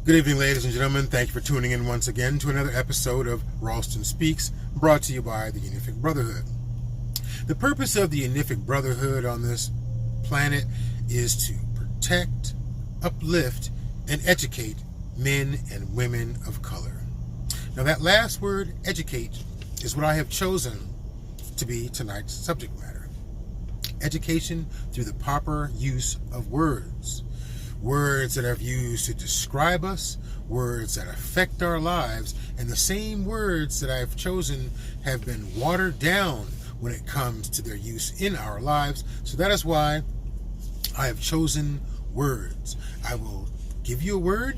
Good evening, ladies and gentlemen. Thank you for tuning in once again to another episode of Ralston Speaks, brought to you by the UNIFIC Brotherhood. The purpose of the UNIFIC Brotherhood on this planet is to protect, uplift, and educate men and women of color. Now, that last word, educate, is what I have chosen to be tonight's subject matter. Education through the proper use of words. Words that are used to describe us, words that affect our lives, and the same words that I've chosen have been watered down when it comes to their use in our lives. So that is why I have chosen words. I will give you a word.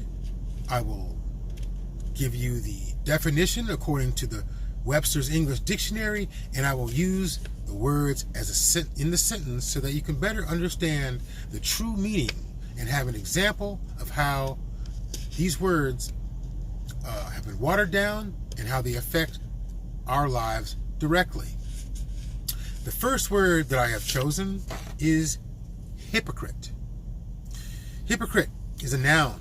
I will give you the definition according to the Webster's English Dictionary, and I will use the words as in the sentence so that you can better understand the true meaning and have an example of how these words have been watered down and how they affect our lives directly. The first word that I have chosen is hypocrite. Hypocrite is a noun.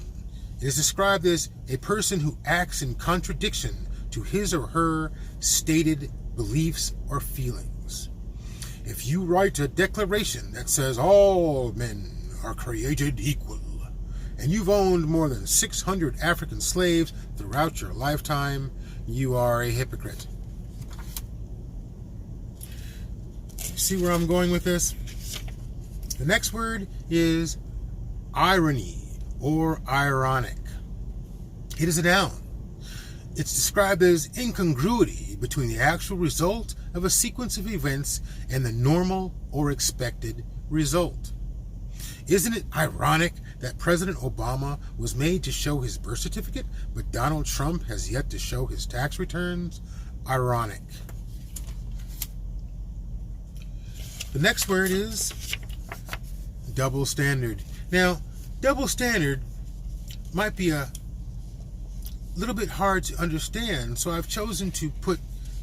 It is described as a person who acts in contradiction to his or her stated beliefs or feelings. If you write a declaration that says all men are created equal, and you've owned more than 600 African slaves throughout your lifetime, you are a hypocrite. You see where I'm going with this? The next word is irony or ironic. It is a noun. It's described as incongruity between the actual result of a sequence of events and the normal or expected result. Isn't it ironic that President Obama was made to show his birth certificate, but Donald Trump has yet to show his tax returns? Ironic. The next word is double standard. Now, double standard might be a little bit hard to understand, so I've chosen to put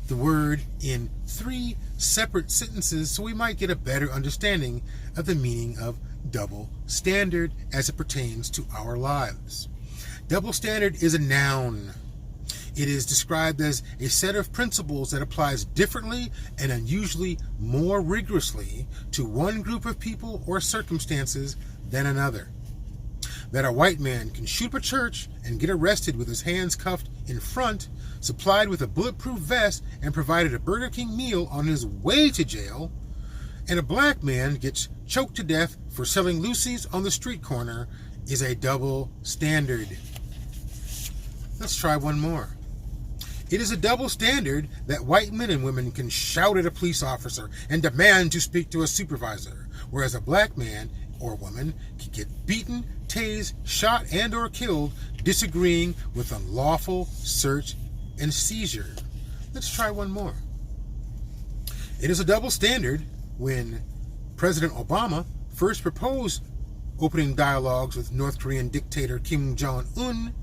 the word in 3 separate sentences so we might get a better understanding of the meaning of double standard as it pertains to our lives. Double standard is a noun. It is described as a set of principles that applies differently and unusually more rigorously to one group of people or circumstances than another. That a white man can shoot up a church and get arrested with his hands cuffed in front, supplied with a bulletproof vest, and provided a Burger King meal on his way to jail, and a black man gets choked to death for selling Lucy's on the street corner is a double standard. Let's try one more. It is a double standard that white men and women can shout at a police officer and demand to speak to a supervisor, whereas a black man or woman can get beaten, tased, shot, and or killed disagreeing with unlawful search and seizure. Let's try one more. It is a double standard when President Obama first proposed opening dialogues with North Korean dictator Kim Jong-un,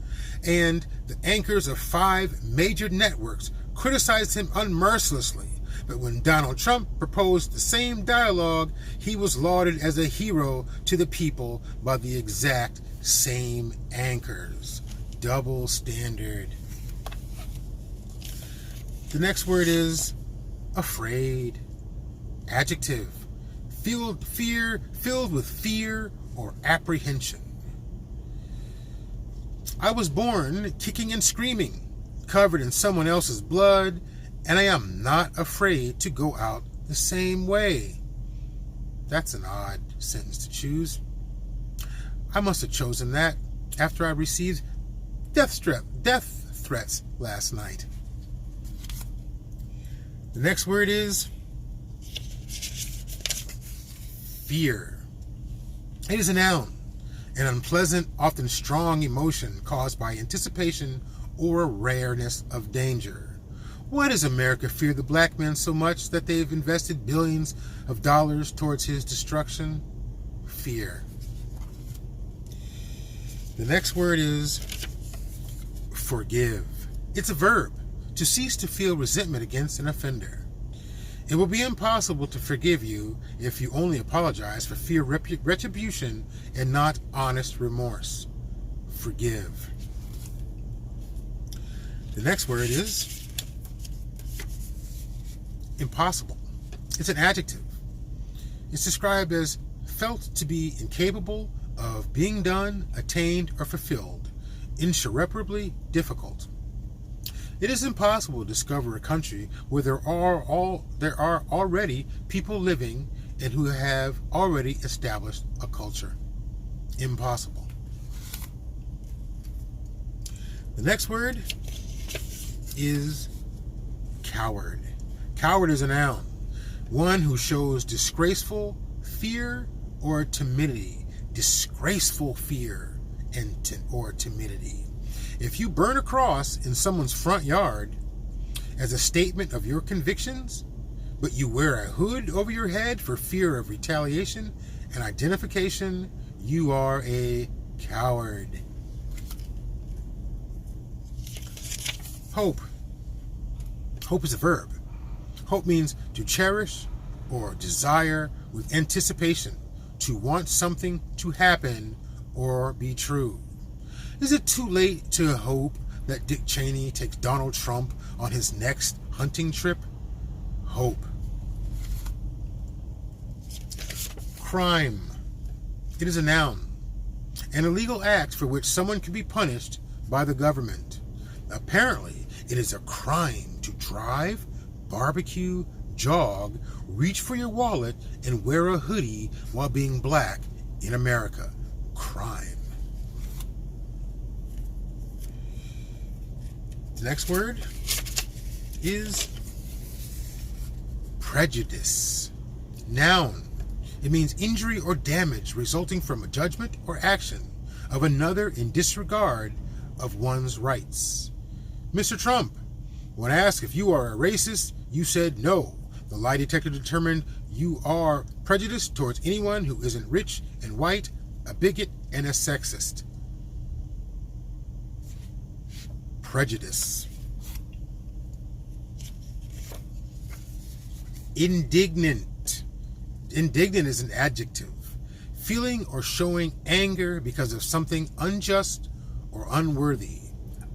and the anchors of 5 major networks criticized him unmercilessly. But when Donald Trump proposed the same dialogue, he was lauded as a hero to the people by the exact same anchors. Double standard. The next word is afraid. Adjective. Filled with fear or apprehension. I was born kicking and screaming, covered in someone else's blood, and I am not afraid to go out the same way. That's an odd sentence to choose. I must have chosen that after I received death threats last night. The next word is fear. It is a noun, an unpleasant, often strong emotion caused by anticipation or rareness of danger. Why does America fear the black man so much that they've invested billions of dollars towards his destruction? Fear. The next word is forgive. It's a verb, to cease to feel resentment against an offender. It will be impossible to forgive you if you only apologize for fear retribution and not honest remorse. Forgive. The next word is impossible. It's an adjective. It's described as felt to be incapable of being done, attained, or fulfilled, insurreparably difficult. It is impossible to discover a country where there are already people living and who have already established a culture. Impossible. The next word is coward. Coward is a noun. One who shows disgraceful fear or timidity. Disgraceful fear or timidity. If you burn a cross in someone's front yard as a statement of your convictions, but you wear a hood over your head for fear of retaliation and identification, you are a coward. Hope. Hope is a verb. Hope means to cherish or desire with anticipation, to want something to happen or be true. Is it too late to hope that Dick Cheney takes Donald Trump on his next hunting trip? Hope. Crime. It is a noun. An illegal act for which someone can be punished by the government. Apparently, it is a crime to drive, barbecue, jog, reach for your wallet, and wear a hoodie while being black in America. Crime. The next word is prejudice. Noun. It means injury or damage resulting from a judgment or action of another in disregard of one's rights. Mr. Trump, when asked if you are a racist, you said no. The lie detector determined you are prejudiced towards anyone who isn't rich and white, a bigot, and a sexist. Prejudice. Indignant. Indignant is an adjective. Feeling or showing anger because of something unjust or unworthy.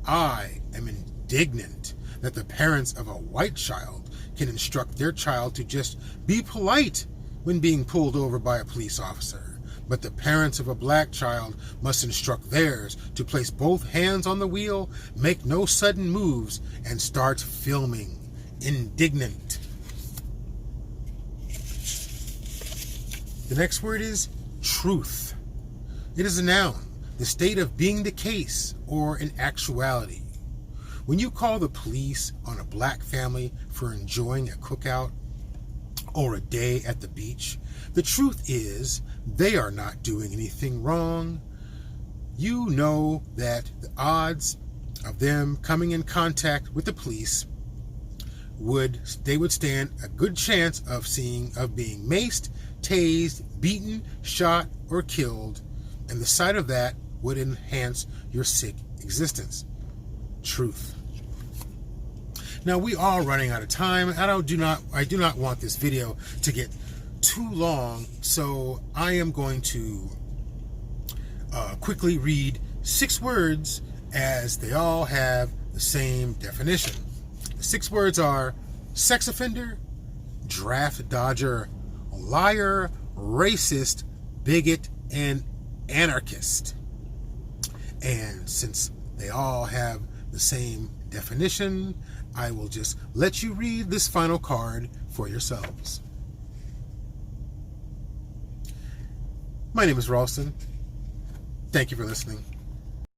I am indignant that the parents of a white child can instruct their child to just be polite when being pulled over by a police officer, but the parents of a black child must instruct theirs to place both hands on the wheel, make no sudden moves, and start filming. Indignant. The next word is truth. It is a noun, the state of being the case or an actuality. When you call the police on a black family for enjoying a cookout or a day at the beach, the truth is they are not doing anything wrong. You know that the odds of them coming in contact with the police would stand a good chance of being maced, tased, beaten, shot, or killed, and the sight of that would enhance your sick existence. Truth. Now, we are running out of time. I do not want this video to get too long, so I am going to quickly read 6 words as they all have the same definition. The 6 words are sex offender, draft dodger, liar, racist, bigot, and anarchist. And since they all have the same definition, I will just let you read this final card for yourselves. My name is Ralston. Thank you for listening.